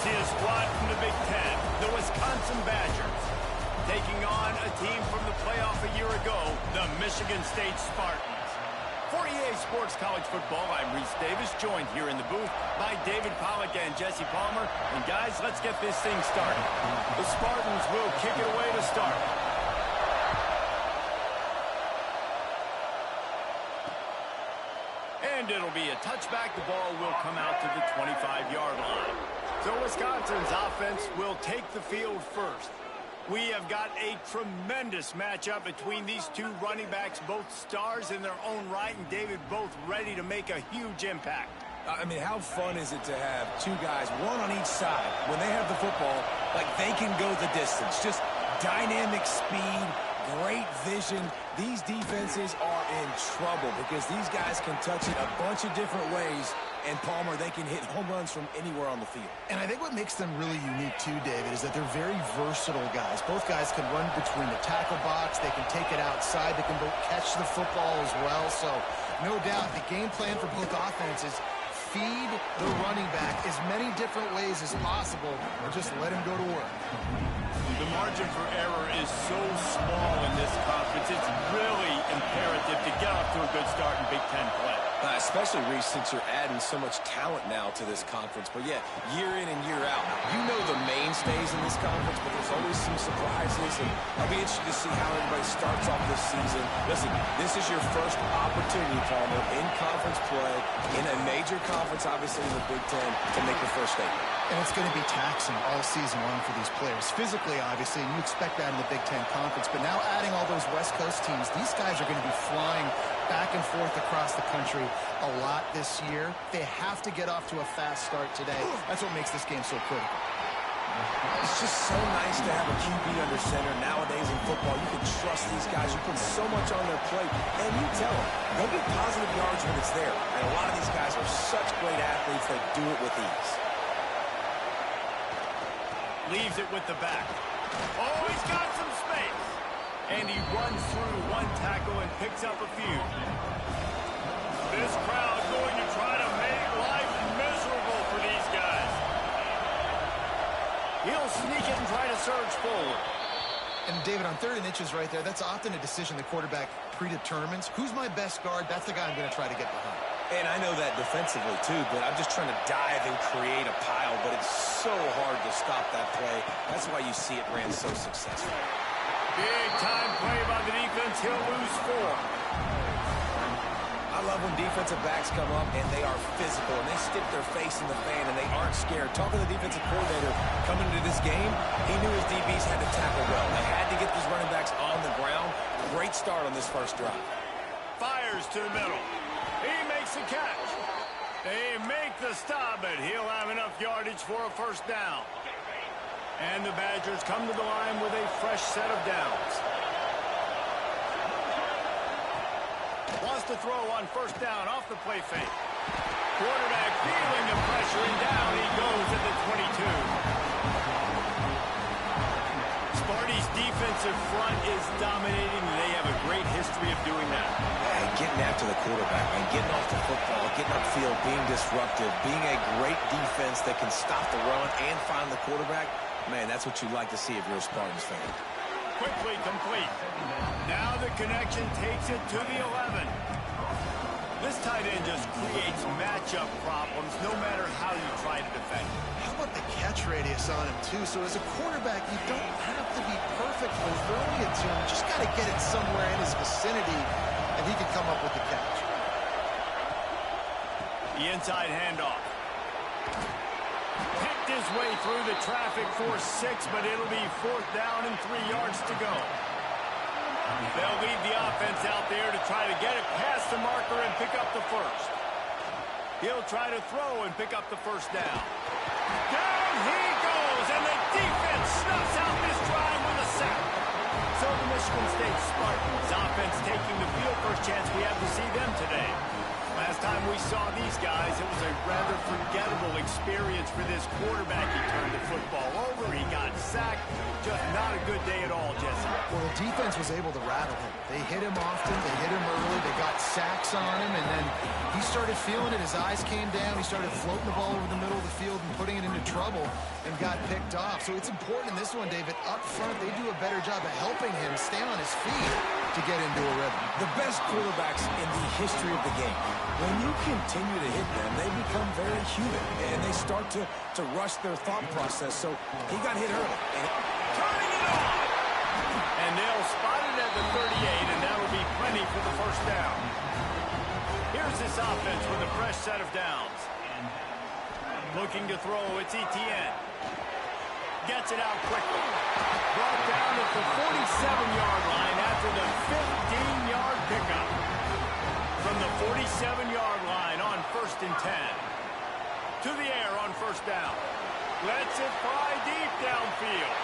see a squad from the Big Ten, the Wisconsin Badgers, taking on a team from the playoff a year ago, the Michigan State Spartans. For EA Sports College Football, I'm Reese Davis, joined here in the booth by David Pollack and Jesse Palmer. And guys, let's get this thing started. The Spartans will kick it away to start. And it'll be a touchback. The ball will come out to the 25-yard line. So Wisconsin's offense will take the field first. We have got a tremendous matchup between these two running backs, both stars in their own right, and David, both ready to make a huge impact. I mean, how fun is it to have two guys, one on each side, when they have the football, like they can go the distance. Just dynamic speed, great vision. These defenses are in trouble because these guys can touch it a bunch of different ways. And Palmer, they can hit home runs from anywhere on the field. And I think what makes them really unique too, David, is that they're very versatile guys. Both guys can run between the tackle box. They can take it outside. They can both catch the football as well. So no doubt the game plan for both offenses, feed the running back as many different ways as possible and just let him go to work. The margin for error is so small in this conference. It's really imperative to get off to a good start in Big Ten play. Especially, Reese, since you're adding so much talent now to this conference. But, yeah, year in and year out, you know the mainstays in this conference, but there's always some surprises. And I'll be interested to see how everybody starts off this season. Listen, this is your first opportunity, Palmer, in conference play, in a major conference, obviously in the Big Ten, to make your first statement. And it's going to be taxing all season long for these players. Physically, obviously, and you expect that in the Big Ten Conference. But now adding all those West Coast teams, these guys are going to be flying back and forth across the country a lot this year. They have to get off to a fast start today. That's what makes this game so critical. It's just so nice to have a QB under center. Nowadays in football, you can trust these guys. You put so much on their plate, and you tell them, they'll get positive yards when it's there. And a lot of these guys are such great athletes that do it with ease. Leaves it with the back. Oh, he's got some space. And he runs through one tackle and picks up a few. This crowd going to try to make life miserable for these guys. He'll sneak it and try to surge forward. And, David, on 3rd and inches right there, that's often a decision the quarterback predetermines. Who's my best guard? That's the guy I'm going to try to get behind. And I know that defensively, too, but I'm just trying to dive and create a pile, but it's so hard to stop that play. That's why you see it ran so successful. Big-time play by the defense. He'll lose 4. I love when defensive backs come up and they are physical and they stick their face in the fan and they aren't scared. Talking to the defensive coordinator coming into this game, he knew his DBs had to tackle well. They had to get these running backs on the ground. Great start on this first drive. Fires to the middle. He makes the catch. They make the stop, but he'll have enough yardage for a first down. And the Badgers come to the line with a fresh set of downs. Wants to throw on first down off the play fake. Quarterback feeling the pressure, and down he goes at the 22. Sparty's defensive front is dominating. They have a great history of doing that. And getting after the quarterback, and getting off the football, getting upfield, being disruptive, being a great defense that can stop the run and find the quarterback. Man, that's what you'd like to see if you're a Spartans fan. Quickly complete. Now the connection takes it to the 11. This tight end just creates matchup problems no matter how you try to defend. How about the catch radius on him, too? So as a quarterback, you don't have to be perfect when throwing it to him. You just got to get it somewhere in his vicinity, and he can come up with the catch. The inside handoff. Picked his way through the traffic for 6, but it'll be 4th down and 3 yards to go. They'll lead the offense out there to try to get it past the marker and pick up the first. He'll try to throw and pick up the first down. Down he goes, and the defense snuffs out this drive with a sack. So the Michigan State Spartans offense taking the field. First chance we have to see them today. Last time we saw these guys, it was a rather forgettable experience. experience for this quarterback. He turned the football over. He got sacked. Just not a good day at all, Jesse. Well, the defense was able to rattle him. They hit him often. They hit him early. They got sacks on him, and then he started feeling it. His eyes came down. He started floating the ball over the middle of the field and putting it into trouble and got picked off. So it's important in this one, David. Up front, they do a better job of helping him stay on his feet to get into a rhythm. The best quarterbacks in the history of the game, when you continue to hit them, they become very human, and they start to rush their thought process. So he got hit early. And turning it on! And they'll spot it at the 38, and that'll be plenty for the first down. Here's this offense with a fresh set of downs. Looking to throw, it's Etienne. Gets it out quickly. Brought down at the 47-yard line after the 15-yard pickup. From the 47-yard line on 1st and 10. To the air on first down. Lets it fly deep downfield.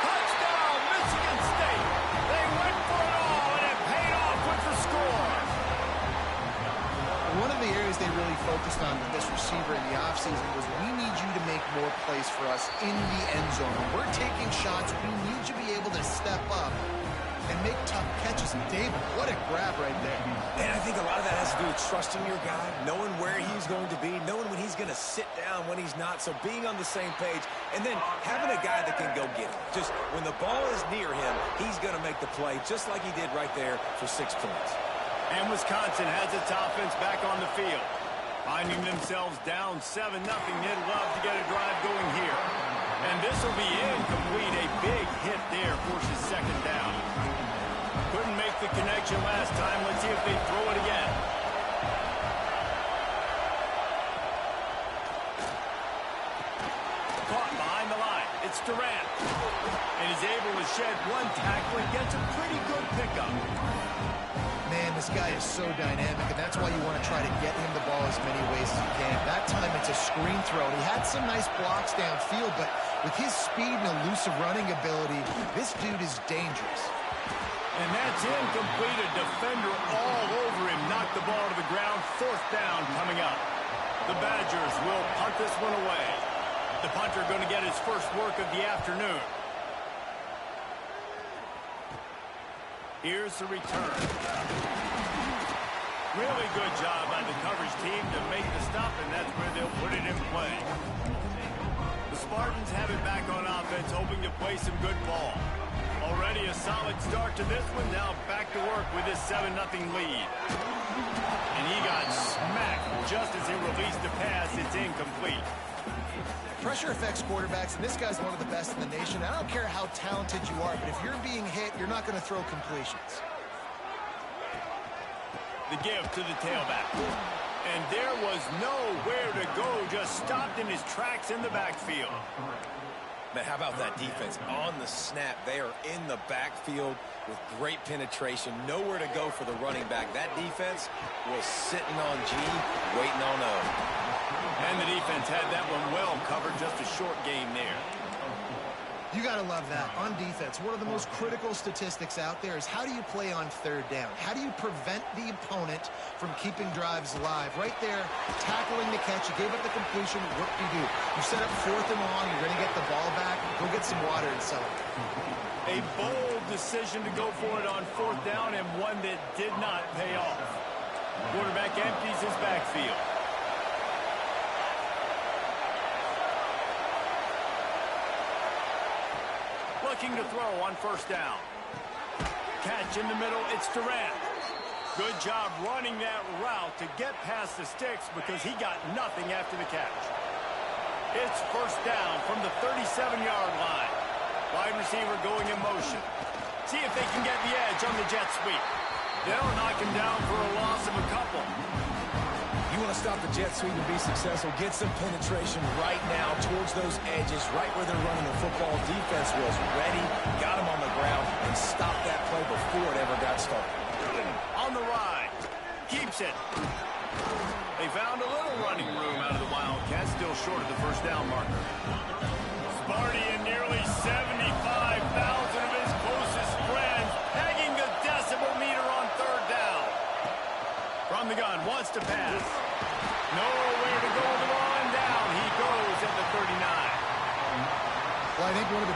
Touchdown, Michigan State. They went for it all, and it paid off with the score. One of the areas they really focused on with this receiver in the offseason was we need you to make more plays for us in the end zone. When we're taking shots, we need you to be able to step up and make tough catches. And David, what a grab right there. And I think a lot of that has to do with trusting your guy, knowing where he's going to be, knowing when he's going to sit down, when he's not. So being on the same page, and then having a guy that can go get it. Just when the ball is near him, he's going to make the play, just like he did right there for 6 points. And Wisconsin has its offense back on the field. Finding themselves down 7-0, they'd love to get a drive going here. And this will be incomplete. A big hit there forces second down. Couldn't make the connection last time. Let's see if they throw it again. Caught behind the line. It's Durant. And he's able to shed one tackle and gets a pretty good pickup. Man, this guy is so dynamic, and that's why you want to try to get him the ball as many ways as you can. That time it's a screen throw. He had some nice blocks downfield, but with his speed and elusive running ability, this dude is dangerous. And that's incomplete. A defender all over him. Knocked the ball to the ground. 4th down coming up. The Badgers will punt this one away. The punter going to get his first work of the afternoon. Here's the return. Really good job by the coverage team to make the stop, and that's where they'll put it in play. The Spartans have it back on offense, hoping to play some good ball. Already a solid start to this one. Now back to work with this 7-0 lead. And he got smacked just as he released the pass. It's incomplete. Pressure affects quarterbacks, and this guy's one of the best in the nation. I don't care how talented you are, but if you're being hit, you're not going to throw completions. The give to the tailback. And there was nowhere to go. Just stopped in his tracks in the backfield. Man, how about that defense? On the snap, they are in the backfield with great penetration. Nowhere to go for the running back. That defense was sitting on G, waiting on O. And the defense had that one well covered. Just a short game there. You got to love that. On defense, one of the most critical statistics out there is how do you play on 3rd down? How do you prevent the opponent from keeping drives alive? Right there, tackling the catch. You gave up the completion. What do? You set up 4th and long. You're going to get the ball back. Go get some water and celebrate. A bold decision to go for it on 4th down, and one that did not pay off. Quarterback empties his backfield. Looking to throw on 1st down. Catch in the middle, it's Durant. Good job running that route to get past the sticks because he got nothing after the catch. It's 1st down from the 37-yard line. Wide receiver going in motion. See if they can get the edge on the jet sweep. They'll knock him down for a loss of a couple. You want to stop the jet sweep and be successful, get some penetration right now towards those edges, right where they're running the football. Defense was ready, got him on the ground, and stopped that play before it ever got started. On the ride. Keeps it. They found a little running room out of the Wildcats, still short of the 1st down marker. Sparty and nearly 75,000 of his closest friends pegging the decibel meter on 3rd down. From the gun, wants to pass. Nowhere to go with the ball, and down he goes.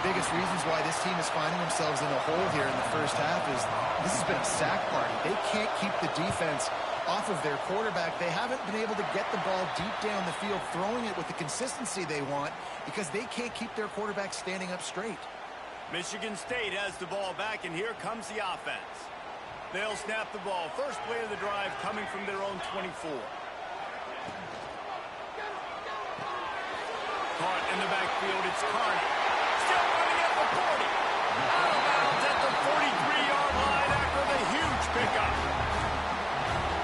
the biggest reasons why this team is finding themselves in a hole here in the first half is this has been a sack party. They can't keep the defense off of their quarterback. They haven't been able to get the ball deep down the field, throwing it with the consistency they want because they can't keep their quarterback standing up straight. Michigan State has the ball back, and here comes the offense. They'll snap the ball. First play of the drive coming from their own 24. Caught in the backfield, it's Carney. Still running at the 40. Out of bounds at the 43-yard line after the huge pickup.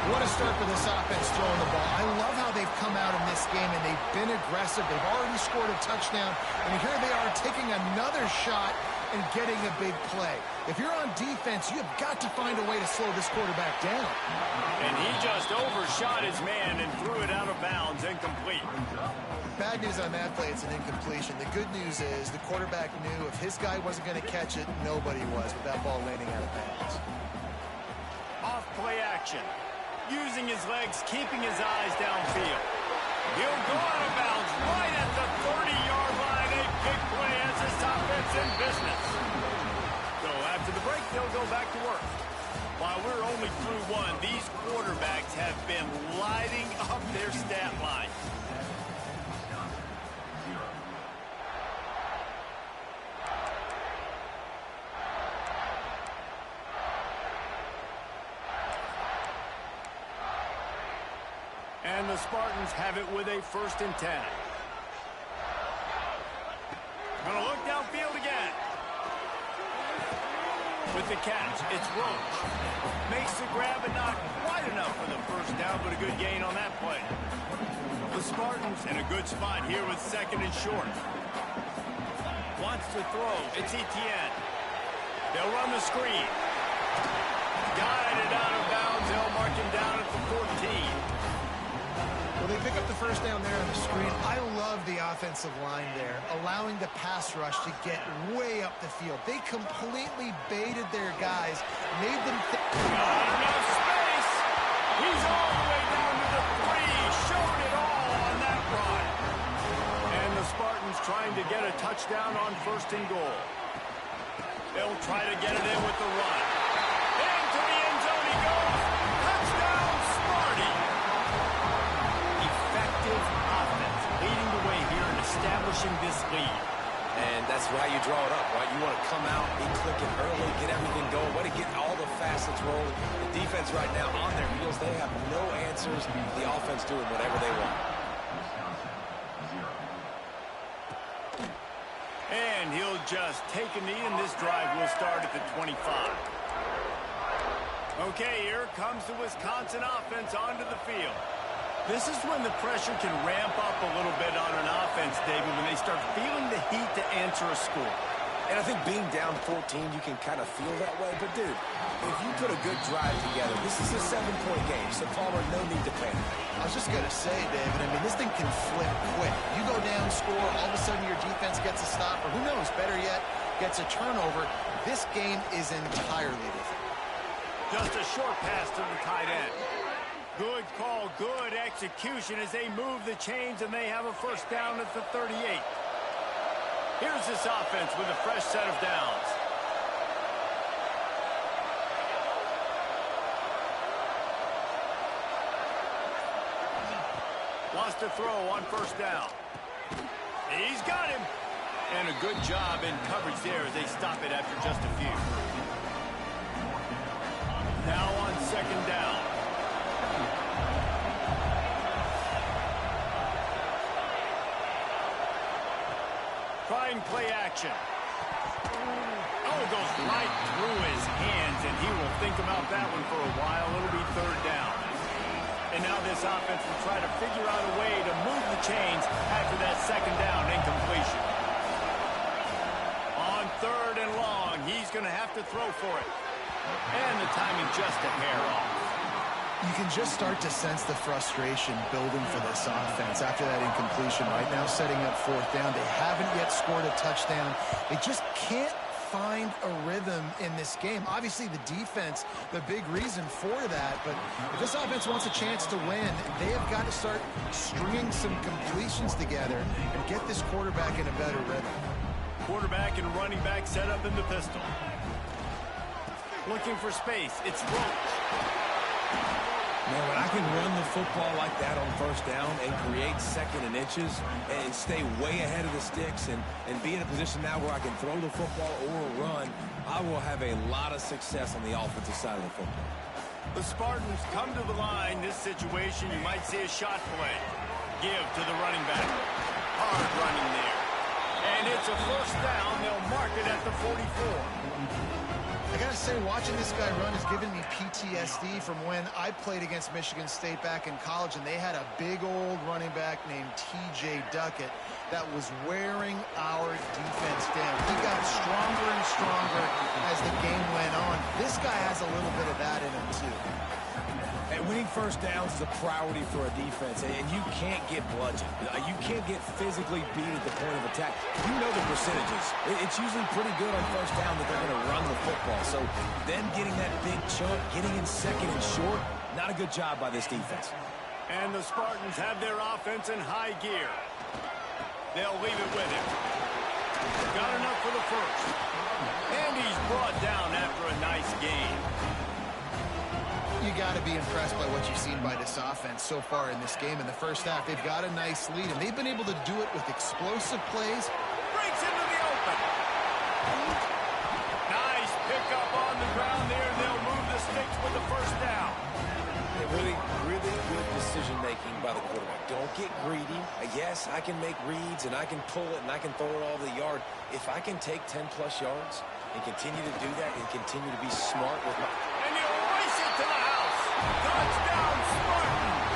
What a start for this offense throwing the ball. I love how they've come out in this game, and they've been aggressive. They've already scored a touchdown, and here they are taking another shot and getting a big play. If you're on defense, you have got to find a way to slow this quarterback down. And he just overshot his man and threw it out of bounds, incomplete. Bad news on that play, it's an incompletion. The good news is the quarterback knew if his guy wasn't going to catch it, nobody was with that ball landing out of bounds. Off play action. Using his legs, keeping his eyes downfield. He'll go out of bounds right at the 30-yard line. A big play as this offense in business. So after the break, they'll go back to work. While we're only through one, these quarterbacks have been lighting up their stat line. And the Spartans have it with a 1st and 10. Gonna look downfield again. With the catch, it's Roach. Makes the grab and not quite enough for the first down, but a good gain on that play. The Spartans in a good spot here with 2nd and short. Wants to throw. It's Etienne. They'll run the screen. Guided out of bounds. They'll mark him down at the 14. Well, they pick up the first down there on the screen. I love the offensive line there, allowing the pass rush to get way up the field. They completely baited their guys, made them think. Not enough space. He's all the way down to the 3. Showed it all on that run. And the Spartans trying to get a touchdown on 1st and goal. They'll try to get it in with the run. Into the end zone he goes. Touchdown, Sparty. Effective offense, leading the way here and establishing this lead. And that's why you draw it up, right? You want to come out, be clicking early, get everything going, want to get all the facets rolling. The defense right now on their heels, they have no answers. The offense doing whatever they want. And he'll just take a knee, and this drive will start at the 25. Okay, here comes the Wisconsin offense onto the field. This is when the pressure can ramp up a little bit on an offense, David, when they start feeling the heat to answer a score. And I think being down 14, you can kind of feel that way. But, dude, if you put a good drive together, this is a 7-point game. So, Palmer, no need to panic. I was just going to say, David, I mean, this thing can flip quick. You go down, score, all of a sudden your defense gets a stop, or who knows, better yet, gets a turnover. This game is entirely different. Just a short pass to the tight end. Good call, good execution as they move the chains, and they have a 1st down at the 38. Here's this offense with a fresh set of downs. Wants to throw on 1st down. He's got him. And a good job in coverage there as they stop it after just a few. Now on 2nd down. Trying play action. Oh, it goes right through his hands, and he will think about that one for a while. It'll be 3rd down. And now this offense will try to figure out a way to move the chains after that 2nd down incompletion. On 3rd and long, he's going to have to throw for it. And the timing just a hair off. You can just start to sense the frustration building for this offense after that incompletion. Right now, setting up 4th down. They haven't yet scored a touchdown. They just can't find a rhythm in this game. Obviously, the defense, the big reason for that. But if this offense wants a chance to win, they have got to start stringing some completions together and get this quarterback in a better rhythm. Quarterback and running back set up in the pistol. Looking for space. It's Roach. Man, when I can run the football like that on first down and create second and inches and stay way ahead of the sticks and be in a position now where I can throw the football or run, I will have a lot of success on the offensive side of the football. The Spartans come to the line. This situation, you might see a shot play. Give to the running back. Hard running there. And it's a first down. They'll mark it at the 44. I gotta say, watching this guy run has given me PTSD from when I played against Michigan State back in college, and they had a big old running back named T.J. Duckett that was wearing our defense down. He got stronger and stronger as the game went on. This guy has a little bit of that in him, too. And winning first downs is a priority for a defense, and you can't get bludgeoned. You can't get physically beat at the point of attack. You know the percentages. It's usually pretty good on first down that they're going to run the football. So them getting that big chunk, getting in second and short, not a good job by this defense. And the Spartans have their offense in high gear. They'll leave it with him. Got enough for the first. And he's brought down after a nice game. You got to be impressed by what you've seen by this offense so far in this game. In the first half, they've got a nice lead, and they've been able to do it with explosive plays. Breaks into the open. Nice pickup on the ground there. They'll move the sticks with the first down. Really good decision-making by the quarterback. Don't get greedy. Yes, I can make reads, and I can pull it, and I can throw it all the yard. If I can take 10-plus yards and continue to do that and continue to be smart with my... And he'll race it to the house. Touchdown, Spartans.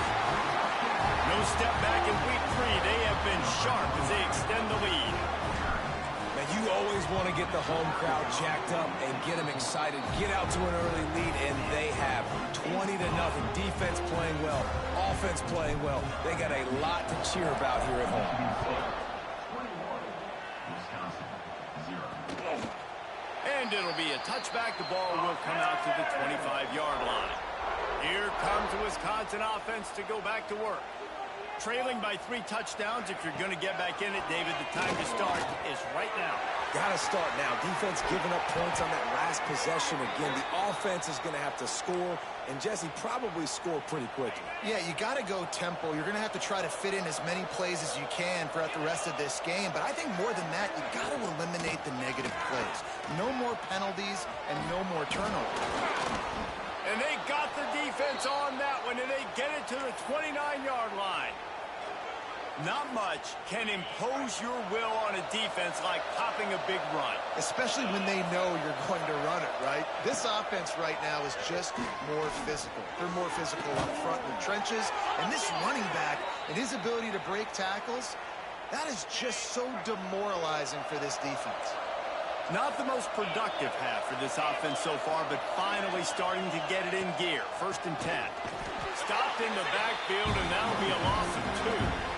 No step back in week 3. They have been sharp as they extend the lead. Man, you always want to get the home crowd jacked up and get them excited. Get out to an early lead, and they have 20-0. Defense playing well, offense playing well. They got a lot to cheer about here at home. And it'll be a touchback. The ball will come out to the 25-yard line. Here comes the Wisconsin offense to go back to work. Trailing by 3 touchdowns. If you're going to get back in it, David, the time to start is right now. Got to start now. Defense giving up points on that last possession. Again, the offense is going to have to score, and Jesse probably score pretty quickly. Yeah, you got to go tempo. You're going to have to try to fit in as many plays as you can throughout the rest of this game. But I think more than that, you got to eliminate the negative plays. No more penalties and no more turnovers. And they got the defense on that one, and they get it to the 29-yard line. Not much can impose your will on a defense like popping a big run. Especially when they know you're going to run it, right? This offense right now is just more physical. They're more physical up front in the trenches. And this running back and his ability to break tackles, that is just so demoralizing for this defense. Not the most productive half for this offense so far, but finally starting to get it in gear. 1st and 10. Stopped in the backfield, and that'll be a loss of 2.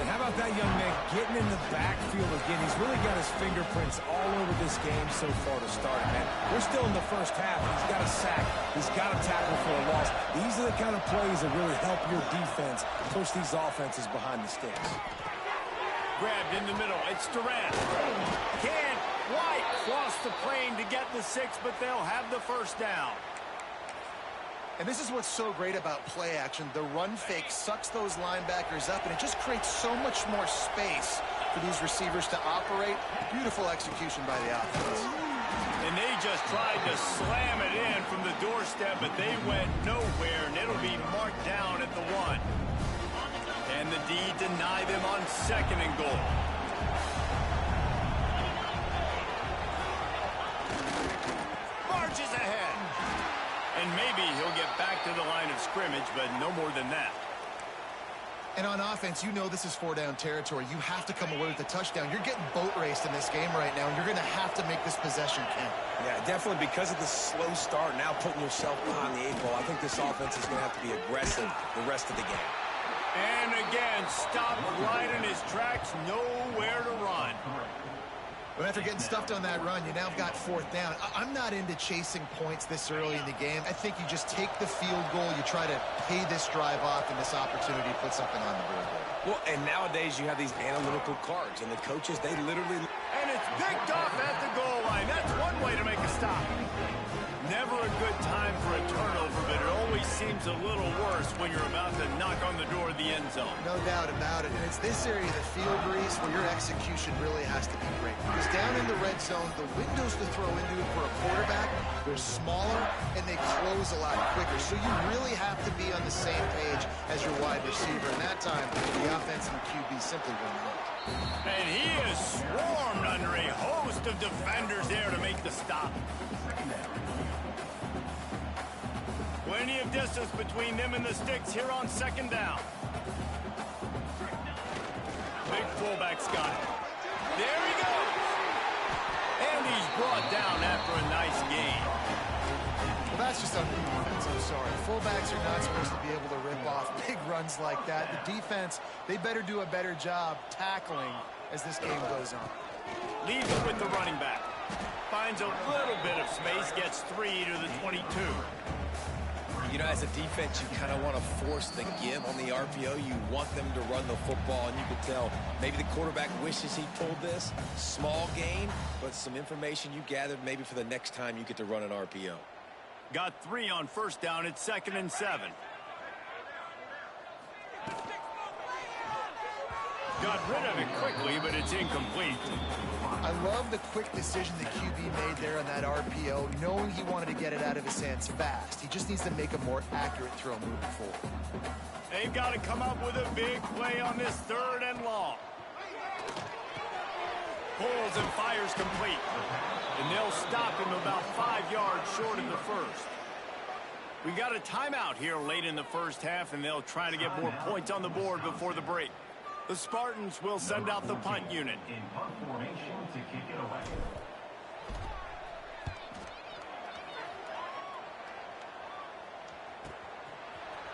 How about that young man getting in the backfield again? He's really got his fingerprints all over this game so far to start it, man. We're still in the first half. He's got a sack. He's got a tackle for a loss. These are the kind of plays that really help your defense push these offenses behind the sticks. Grabbed in the middle. It's Durant. Can't quite cross the plane to get the 6, but they'll have the first down. And this is what's so great about play action. The run fake sucks those linebackers up, and it just creates so much more space for these receivers to operate. Beautiful execution by the offense. And they just tried to slam it in from the doorstep, but they went nowhere, and it'll be marked down at the 1. And the D deny them on 2nd and goal. Marches ahead. And maybe he'll get back to the line of scrimmage, but no more than that. And on offense, you know this is 4-down territory. You have to come away with a touchdown. You're getting boat raced in this game right now, and you're going to have to make this possession count. Yeah, definitely because of the slow start, now putting yourself behind the 8 ball. I think this offense is going to have to be aggressive the rest of the game. And again, stopped right in his tracks, nowhere to run. But after getting stuffed on that run, you now have got 4th down. I'm not into chasing points this early in the game. I think you just take the field goal, you try to pay this drive off, and this opportunity to put something on the board there. Well, and nowadays you have these analytical cards, and the coaches, they literally... And it's picked off at the goal line. That's one way to make a stop. Never a good time for a turnover, but it always seems a little worse when you're about to knock on the door of the end zone. No doubt about it. And it's this area of the field, Reese, where your execution really has to be great. Because down in the red zone, the windows to throw into it for a quarterback, they're smaller and they close a lot quicker. So you really have to be on the same page as your wide receiver. And that time, the offense and the QB simply wouldn't work. And he is swarmed under a host of defenders there to make the stop. Plenty of distance between them and the sticks here on 2nd down. Big fullback's got it. There he goes. And he's brought down after a nice gain. Well, that's just on the defense. I'm sorry. Fullbacks are not supposed to be able to rip off big runs like that. The defense, they better do a better job tackling as this game goes on. Leaves it with the running back. Finds a little bit of space, gets 3 to the 22. You know, as a defense, you kind of want to force the give on the RPO. You want them to run the football, and you can tell maybe the quarterback wishes he pulled this. Small gain, but some information you gathered maybe for the next time you get to run an RPO. Got 3 on 1st down. It's 2nd and 7. Got rid of it quickly, but it's incomplete. I love the quick decision the QB made there on that RPO, knowing he wanted to get it out of his hands fast. He just needs to make a more accurate throw moving forward. They've got to come up with a big play on this 3rd and long. Pulls and fires complete. And they'll stop him about 5 yards short of the first. We got a timeout here late in the first half, and they'll try to get more points on the board before the break. The Spartans will send out the punt unit. In punt formation to kick it away.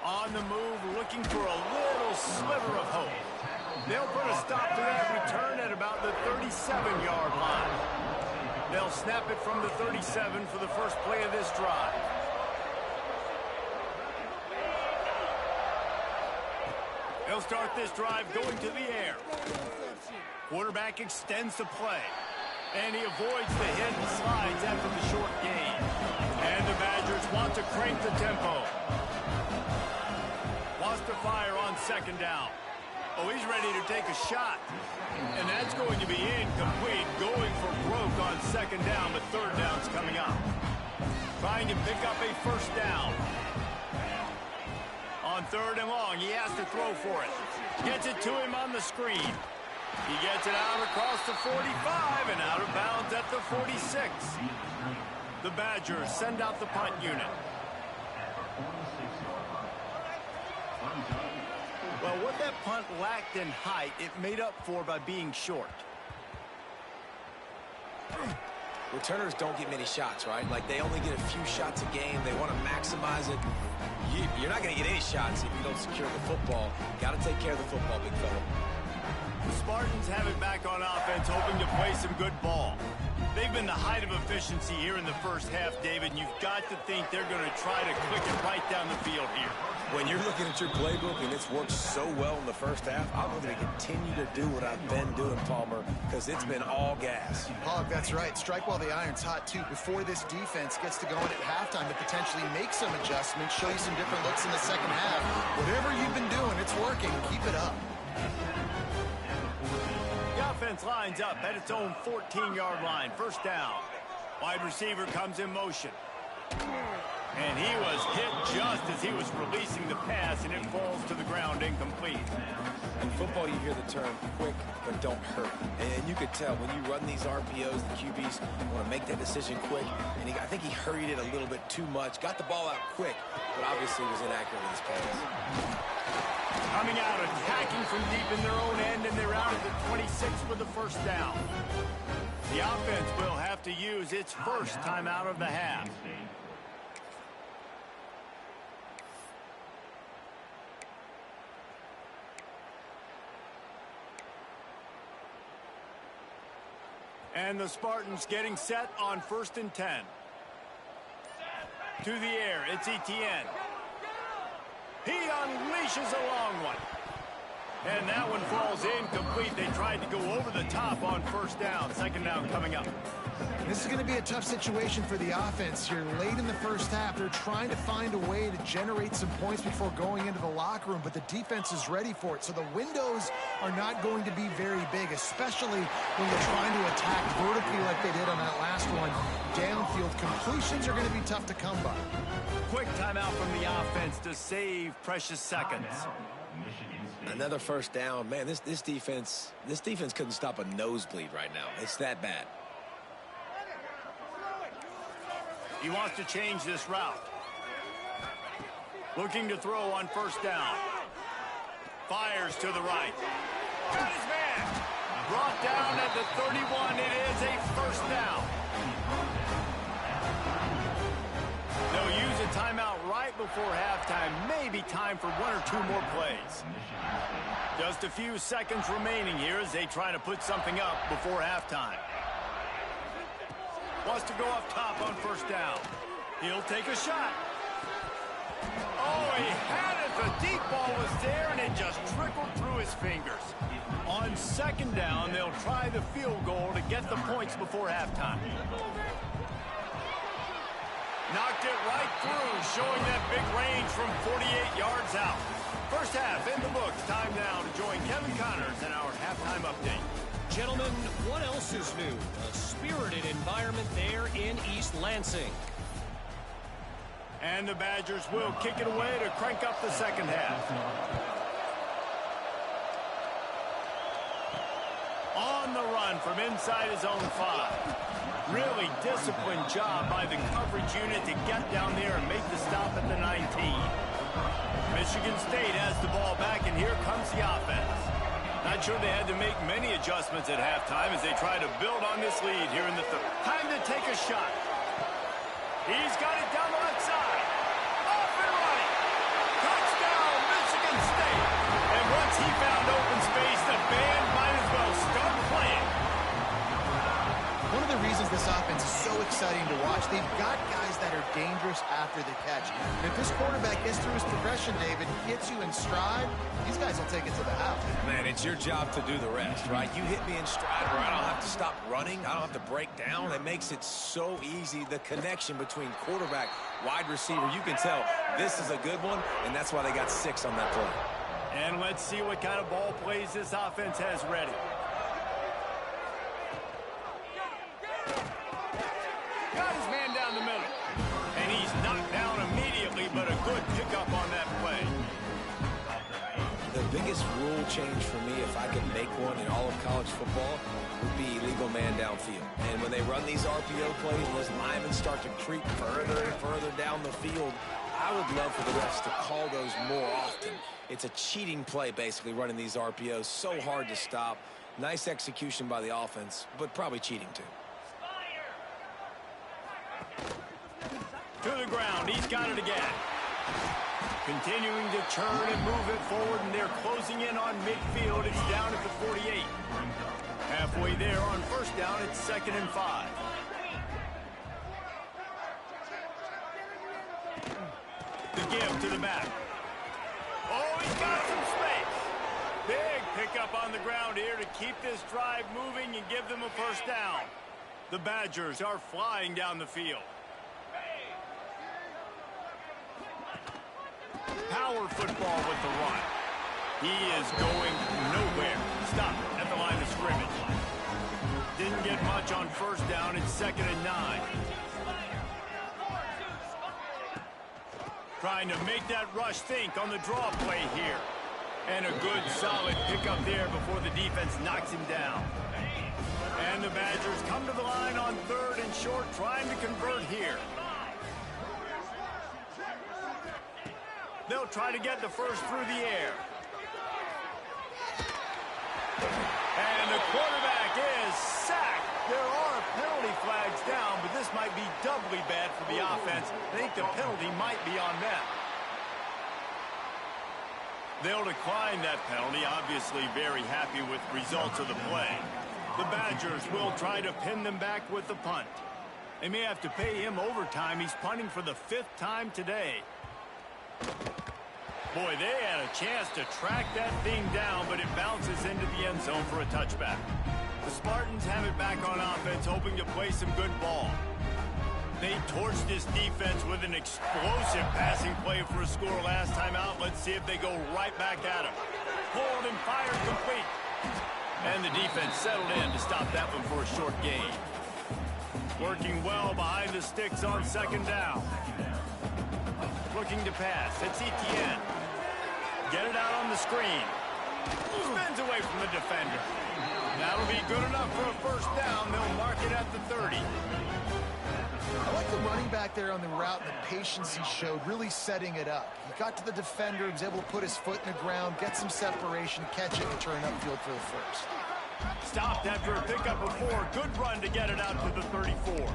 On the move, looking for a little sliver of hope. They'll put a stop to that return at about the 37-yard line. They'll snap it from the 37 for the first play of this drive. They'll start this drive going to the air. Quarterback extends the play. And he avoids the hit and slides after the short gain. And the Badgers want to crank the tempo. Wants to fire on 2nd down. Oh, he's ready to take a shot. And that's going to be incomplete. Going for broke on 2nd down, but 3rd down's coming up. Trying to pick up a 1st down. On 3rd and long, he has to throw for it. Gets it to him on the screen. He gets it out across the 45 and out of bounds at the 46. The Badgers send out the punt unit. Well, what that punt lacked in height, it made up for by being short. Returners don't get many shots, right? Like, they only get a few shots a game. They want to maximize it. You're not going to get any shots if you don't secure the football. Got to take care of the football, big fella. The Spartans have it back on offense, hoping to play some good ball. They've been the height of efficiency here in the first half, David, and you've got to think they're going to try to click it right down the field here. When you're looking at your playbook and it's worked so well in the first half, I'm going to continue to do what I've been doing, Palmer, because it's been all gas. Hog, that's right. Strike while the iron's hot, too. Before this defense gets to going at halftime to potentially make some adjustments, show you some different looks in the second half. Whatever you've been doing, it's working. Keep it up. The offense lines up at its own 14-yard line. 1st down. Wide receiver comes in motion. And he was hit just as he was releasing the pass, and it falls to the ground incomplete. In football, you hear the term quick, but don't hurt. And you could tell when you run these RPOs, the QBs want to make that decision quick. And I think he hurried it a little bit too much. Got the ball out quick, but obviously was inaccurate with his pass. Coming out, attacking from deep in their own end, and they're out at the 26 for the 1st down. The offense will have to use its first timeout of the half. And the Spartans getting set on 1st and 10. To the air, it's Etienne. He unleashes a long one. And that one falls incomplete. They tried to go over the top on 1st down. 2nd down coming up. This is going to be a tough situation for the offense here. Late in the first half, they're trying to find a way to generate some points before going into the locker room, but the defense is ready for it. So the windows are not going to be very big, especially when you're trying to attack vertically like they did on that last one. Downfield completions are going to be tough to come by. Quick timeout from the offense to save precious seconds. Another 1st down. Man, this defense couldn't stop a nosebleed right now. It's that bad. He wants to change this route. Looking to throw on 1st down. Fires to the right. Got his man. Brought down at the 31. It is a 1st down. They'll use a timeout right before halftime. Maybe time for 1 or 2 more plays. Just a few seconds remaining here as they try to put something up before halftime. Wants to go up top on 1st down. He'll take a shot. Oh, he had it. The deep ball was there, and it just trickled through his fingers. On 2nd down, they'll try the field goal to get the points before halftime. Knocked it right through, showing that big range from 48 yards out. First half in the books. Time now to join Kevin Connors in our halftime update. Gentlemen, what else is new? A spirited environment there in East Lansing. And the Badgers will kick it away to crank up the 2nd half. On the run from inside his own 5. Really disciplined job by the coverage unit to get down there and make the stop at the 19. Michigan State has the ball back, and here comes the offense. Not sure they had to make many adjustments at halftime as they try to build on this lead here in the 3rd. Time to take a shot. He's got it down the left side. Off and running. Touchdown, Michigan State. And once he found open space, the band might as well start playing. One of the reasons this offense is so exciting to watch, they've got guys that are dangerous after the catch. And if this quarterback gets through his progression, David, gets you in stride, these guys will take it to the house. Man, it's your job to do the rest, right? You hit me in stride where I don't have to stop running. I don't have to break down. It makes it so easy. The connection between quarterback, wide receiver, you can tell this is a good one, and that's why they got 6 on that play. And let's see what kind of ball plays this offense has ready. Got his man down the middle. And he's knocked down immediately, but a good pickup on that play. The biggest rule change for me, if I could make one in all of college football, would be illegal man downfield. And when they run these RPO plays and those linemen start to creep further and further down the field, I would love for the refs to call those more often. It's a cheating play, basically, running these RPOs. So hard to stop. Nice execution by the offense, but probably cheating too. To the ground, he's got it again. Continuing to turn and move it forward, and they're closing in on midfield. It's down at the 48. Halfway there on 1st down, it's 2nd and 5. The give to the back. Oh, he's got some space. Big pickup on the ground here to keep this drive moving and give them a 1st down. The Badgers are flying down the field. Power football with the run. He is going nowhere. Stop at the line of scrimmage. Didn't get much on 1st down. It's 2nd and 9. Trying to make that rush think on the draw play here. And a good solid pickup there before the defense knocks him down. And the Badgers come to the line on 3rd and short, trying to convert here. They'll try to get the 1st through the air. And the quarterback is sacked. There are penalty flags down, but this might be doubly bad for the offense. I think the penalty might be on them. They'll decline that penalty, obviously very happy with results of the play. The Badgers will try to pin them back with the punt. They may have to pay him overtime. He's punting for the 5th time today. Boy, they had a chance to track that thing down, but it bounces into the end zone for a touchback. The Spartans have it back on offense, hoping to play some good ball. They torched this defense with an explosive passing play for a score last time out. Let's see if they go right back at him. Pulled and fired complete. And the defense settled in to stop that one for a short gain. Working well behind the sticks on 2nd down. Looking to pass. It's Etienne. Get it out on the screen. Spins away from the defender. That'll be good enough for a 1st down. They'll mark it at the 30. I like the running back there on the route and the patience he showed, really setting it up. He got to the defender, he was able to put his foot in the ground, get some separation, catch it, and turn upfield for the 1st. Stopped after a pickup of 4. Good run to get it out to the 34.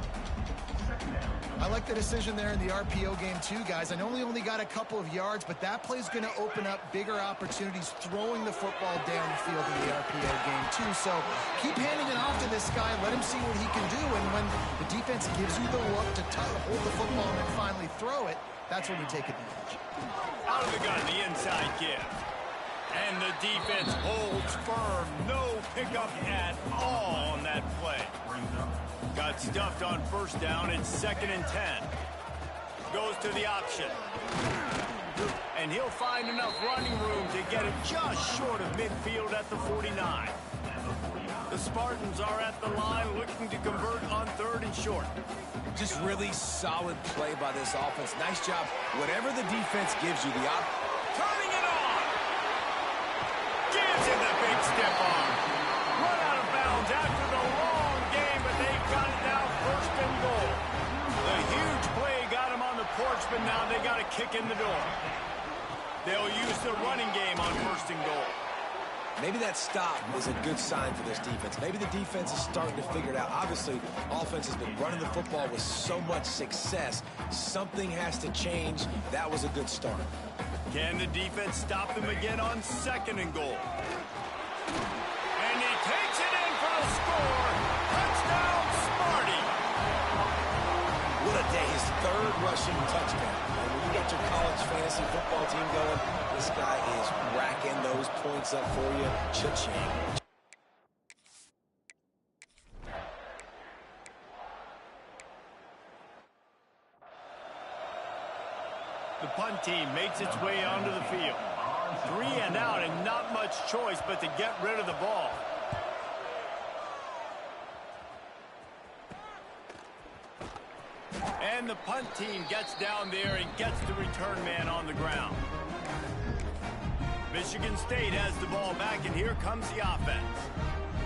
I like the decision there in the RPO game too, guys. I know he only got a couple of yards, but that play's going to open up bigger opportunities throwing the football down the field in the RPO game too. So keep handing it off to this guy. Let him see what he can do. And when the defense gives you the look to hold the football and then finally throw it, that's when you take advantage. Out of the gun, the inside give. And the defense holds firm. No pickup at all on that play. Got stuffed on 1st down. It's 2nd and 10. Goes to the option. And he'll find enough running room to get it just short of midfield at the 49. The Spartans are at the line looking to convert on 3rd and short. Just really solid play by this offense. Nice job. Whatever the defense gives you, turning it on. Gives him the big stiff arm. Run out of bounds after the long game, but they've got it now 1st and goal. The huge play got him on the porch, but now they got a kick in the door. They'll use the running game on 1st and goal. maybe that stop is a good sign for this defense. Maybe the defense is starting to figure it out. Obviously, offense has been running the football with so much success. Something has to change. That was a good start. Can the defense stop them again on 2nd and goal? And he takes it in for the score. Touchdown, Sparty. What a day. His 3rd rushing touchdown. And when you got your college fantasy football team going, this guy is racking those points up for you. Cha-ching. The punt team makes its way onto the field. 3 and out and not much choice but to get rid of the ball. And the punt team gets down there and gets the return man on the ground. Michigan State has the ball back, and here comes the offense.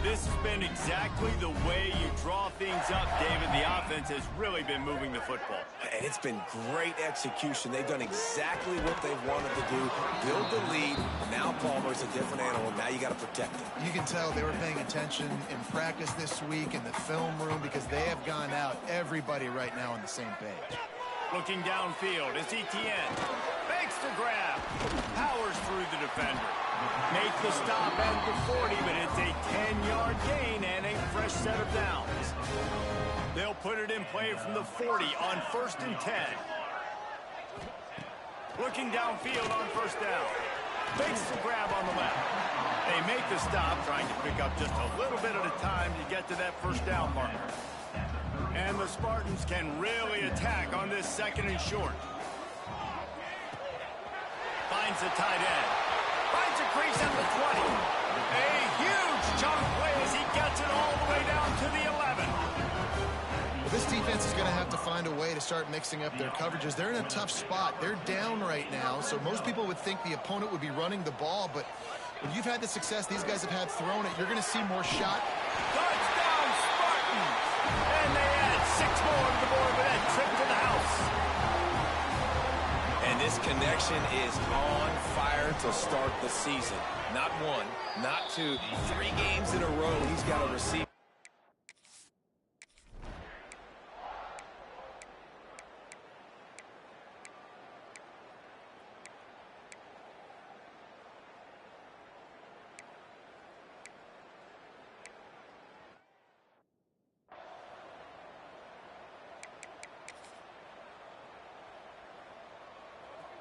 This has been exactly the way you draw things up, David. The offense has really been moving the football. And it's been great execution. They've done exactly what they've wanted to do. Build the lead. Now Palmer's a different animal. Now you got to protect him. You can tell they were paying attention in practice this week in the film room because they have gone out, everybody right now on the same page. Looking downfield, it's Etienne. Fakes the grab. Powers through the defender. Make the stop at the 40, but it's a 10-yard gain and a fresh set of downs. They'll put it in play from the 40 on 1st and 10. Looking downfield on 1st down. Fakes the grab on the left. They make the stop, trying to pick up just a little bit at a time to get to that 1st down marker. And the Spartans can really attack on this 2nd and short. Finds the tight end. Finds a crease at the 20. A huge chunk play as he gets it all the way down to the 11. Well, this defense is going to have to find a way to start mixing up their coverages. They're in a tough spot. They're down right now, so most people would think the opponent would be running the ball, but when you've had the success these guys have had throwing it, you're going to see more shot. Touchdown, Spartans! And they add 6 more to the board with that trip to the house. And this connection is on fire to start the season. Not 1, not 2, 3 games in a row he's got to receive.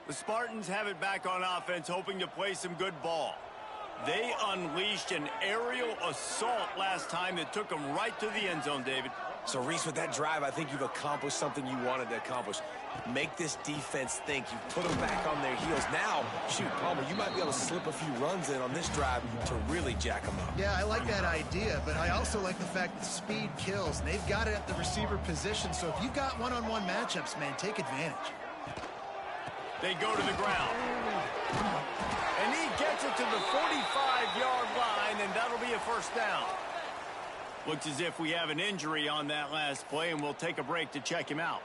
The Spartans have it back on offense, hoping to play some good ball. They unleashed an aerial assault last time that took them right to the end zone, David. So, Reese, with that drive, I think you've accomplished something you wanted to accomplish. Make this defense think. You put them back on their heels. Now, shoot, Palmer, you might be able to slip a few runs in on this drive to really jack them up. Yeah, I like that idea, but I also like the fact that speed kills. And they've got it at the receiver position, so if you've got one-on-one matchups, man, take advantage. They go to the ground. And he gets it to the 45-yard line, and that'll be a first down. Looks as if we have an injury on that last play, and we'll take a break to check him out.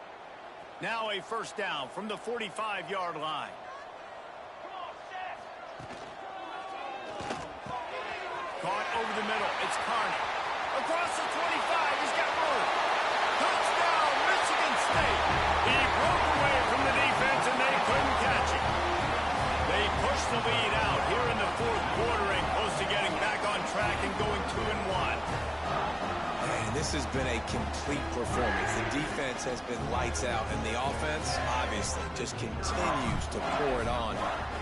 Now a first down from the 45-yard line. Caught over the middle. It's Carney. Across the 25. He's got room. Touchdown, Michigan State. He broke away from the defense, and they couldn't catch him. They pushed the lead out here in the fourth quarter and close to getting back on track and going 2-1. And this has been a complete performance. The defense has been lights out, and the offense, obviously, just continues to pour it on.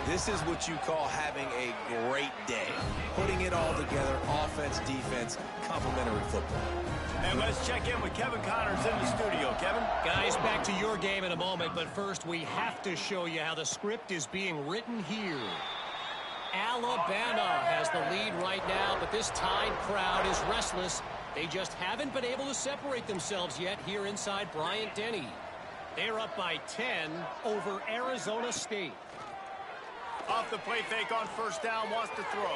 This is what you call having a great day. Putting it all together, offense, defense, complementary football. And let's check in with Kevin Connors in the studio. Kevin? Guys, back to your game in a moment, but first we have to show you how the script is being written here. Alabama has the lead right now, but this Tide crowd is restless. They just haven't been able to separate themselves yet here inside Bryant-Denny. They're up by 10 over Arizona State. Off the play fake on first down, wants to throw.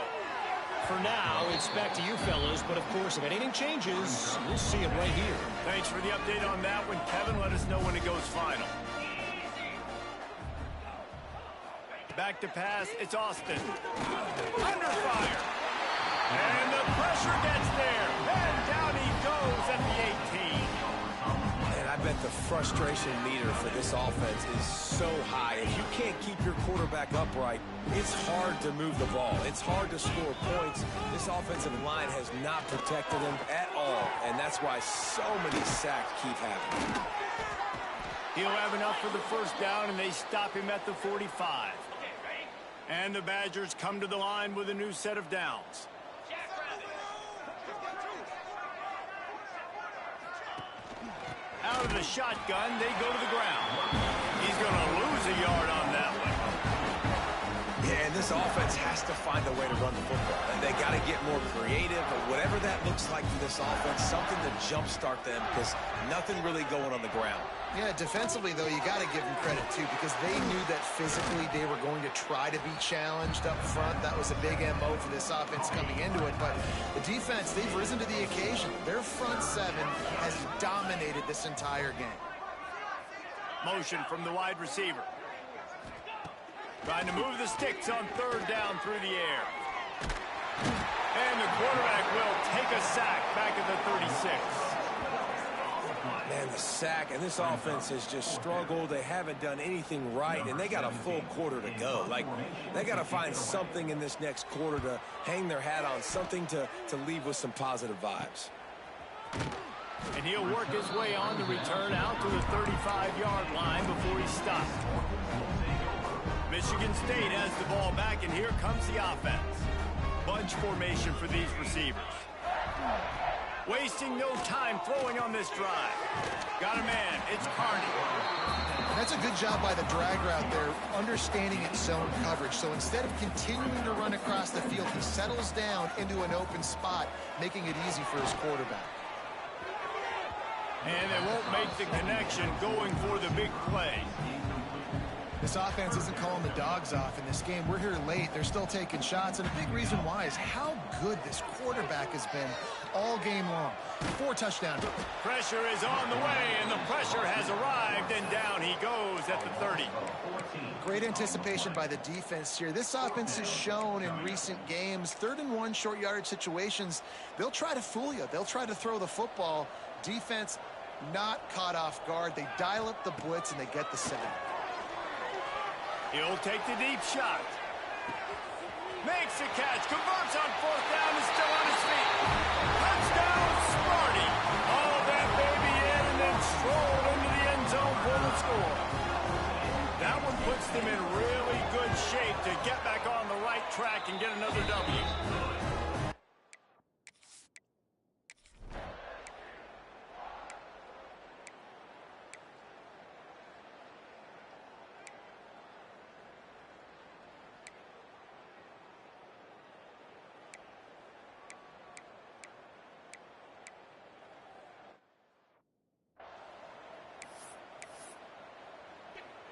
For now, it's back to you fellas, but of course, if anything changes, we'll see it right here. Thanks for the update on that one, Kevin. Let us know when it goes final. Back to pass, it's Austin. Under fire. And the pressure gets there. And down he goes at the 18. And I bet the frustration meter for this offense is so high. If you can't keep your quarterback upright, it's hard to move the ball. It's hard to score points. This offensive line has not protected him at all, and that's why so many sacks keep happening. He'll have enough for the first down, and they stop him at the 45. And the Badgers come to the line with a new set of downs. Out of the shotgun, they go to the ground. He's going to lose a yard on that one. Yeah, and this offense has to find a way to run the football. And they got to get more creative, but whatever that looks like for this offense, something to jumpstart them because nothing really going on the ground. Yeah, defensively, though, you got to give them credit, too, because they knew that physically they were going to try to be challenged up front. That was a big MO for this offense coming into it. But the defense, they've risen to the occasion. Their front seven has dominated this entire game. Motion from the wide receiver. Trying to move the sticks on third down through the air. And the quarterback will take a sack back at the 36. Man, the sack, and this offense has just struggled. They haven't done anything right, and they got a full quarter to go. Like, they got to find something in this next quarter to hang their hat on, something to leave with some positive vibes. And he'll work his way on the return out to the 35-yard line before he stops. Michigan State has the ball back, and here comes the offense. Bunch formation for these receivers. Wasting no time throwing on this drive. Got a man. It's Carney. That's a good job by the drag route there, understanding its zone coverage. So instead of continuing to run across the field, he settles down into an open spot, making it easy for his quarterback. And they won't make the connection going for the big play. This offense isn't calling the dogs off in this game. We're here late. They're still taking shots. And a big reason why is how good this quarterback has been all game long. 4 touchdowns. Pressure is on the way, and the pressure has arrived, and down he goes at the 30. Great anticipation by the defense here. This offense has shown in recent games, 3rd and 1 short yardage situations, they'll try to fool you. They'll try to throw the football. Defense not caught off guard. They dial up the blitz, and they get the sack. He'll take the deep shot. Makes a catch. Converts on 4th down. Is still on his feet. Touchdown, Sparty. All that baby in and then strolled into the end zone for the score. That one puts them in really good shape to get back on the right track and get another W.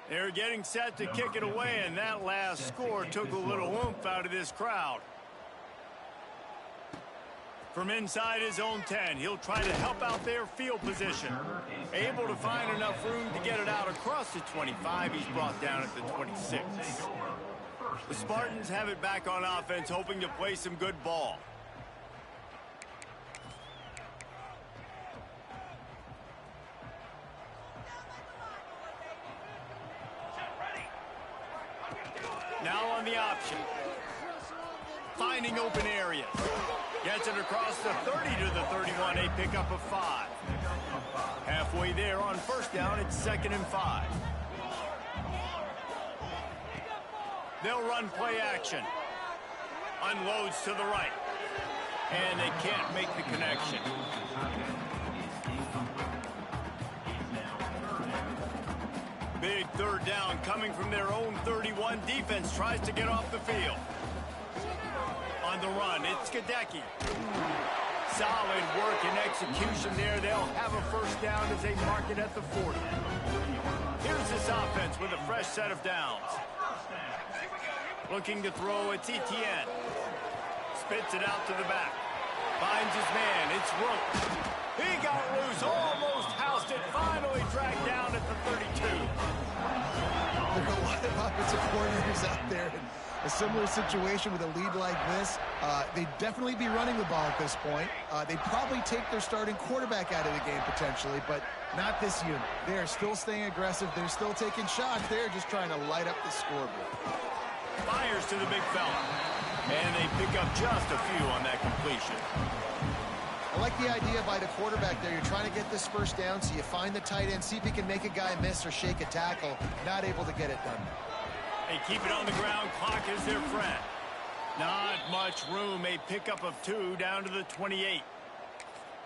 They're getting set to kick it away, and that last score took a little oomph out of this crowd. From inside his own 10, he'll try to help out their field position. Able to find enough room to get it out across the 25. He's brought down at the 26. The Spartans have it back on offense, hoping to play some good ball. Now on the option. Finding open areas. Gets it across the 30 to the 31, a pickup of 5. Halfway there on first down, it's 2nd and 5. They'll run play action. Unloads to the right. And they can't make the connection. Big 3rd down coming from their own 31. Defense tries to get off the field. On the run, it's Gadecki. Solid work and execution there. They'll have a first down as they mark it at the 40. Here's this offense with a fresh set of downs. Looking to throw, it's Etienne. Spits it out to the back. Finds his man, it's Roach. He got loose, almost housed it, finally dragged down at the 32. There are a lot of offensive coordinators out there in a similar situation with a lead like this. They'd definitely be running the ball at this point. They'd probably take their starting quarterback out of the game potentially, but not this unit. They're still staying aggressive. They're still taking shots. They're just trying to light up the scoreboard. Fires to the big fella. And they pick up just a few on that completion. I like the idea by the quarterback there. You're trying to get this first down, so you find the tight end, see if he can make a guy miss or shake a tackle. Not able to get it done. They keep it on the ground. Clock is their friend. Not much room. A pickup of 2 down to the 28.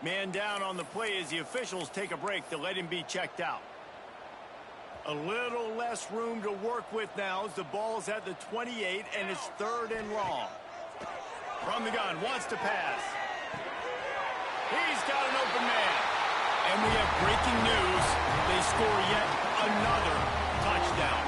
Man down on the play as the officials take a break to let him be checked out. A little less room to work with now as the ball's at the 28 and it's 3rd and long. From the gun, wants to pass. He's got an open man. And we have breaking news. They score yet another touchdown.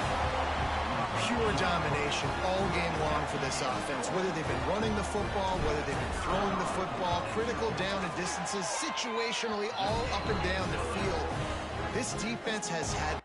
Pure domination all game long for this offense. Whether they've been running the football, whether they've been throwing the football, critical down and distances, situationally all up and down the field. This defense has had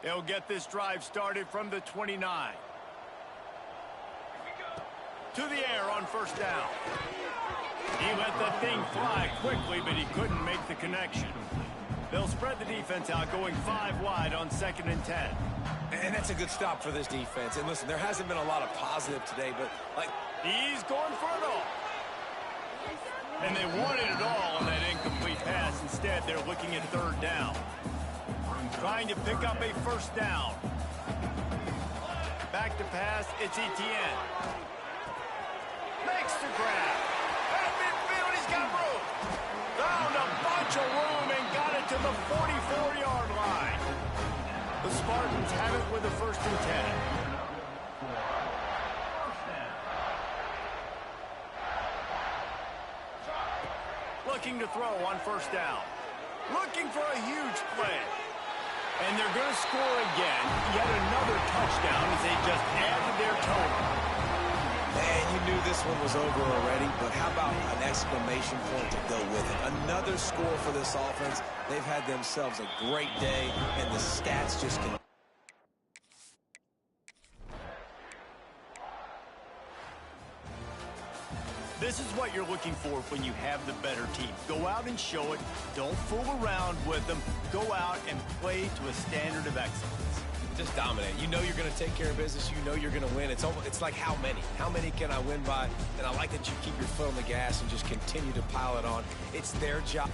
They'll get this drive started from the 29. To the air on first down. He let the thing fly quickly, but he couldn't make the connection. They'll spread the defense out, going 5 wide on 2nd and 10. And that's a good stop for this defense. And listen, there hasn't been a lot of positive today, but He's going for it all. And they wanted it all on that incomplete pass. Instead, they're looking at 3rd down. Trying to pick up a first down. Back to pass, it's Etienne. Makes the grab. At midfield, he's got room. Found a bunch of room and got it to the 44-yard line. The Spartans have it with a 1st and 10. Looking to throw on first down. Looking for a huge play. And they're going to score again. Yet another touchdown as they just added their total. man, you knew this one was over already, but how about an exclamation point to go with it? Another score for this offense. They've had themselves a great day, and the stats just can. this is what you're looking for when you have the better team. Go out and show it. Don't fool around with them. Go out and play to a standard of excellence. Just dominate. You know you're going to take care of business. You know you're going to win. It's like how many? How many can I win by? And I like that you keep your foot on the gas and just continue to pile it on. It's their job.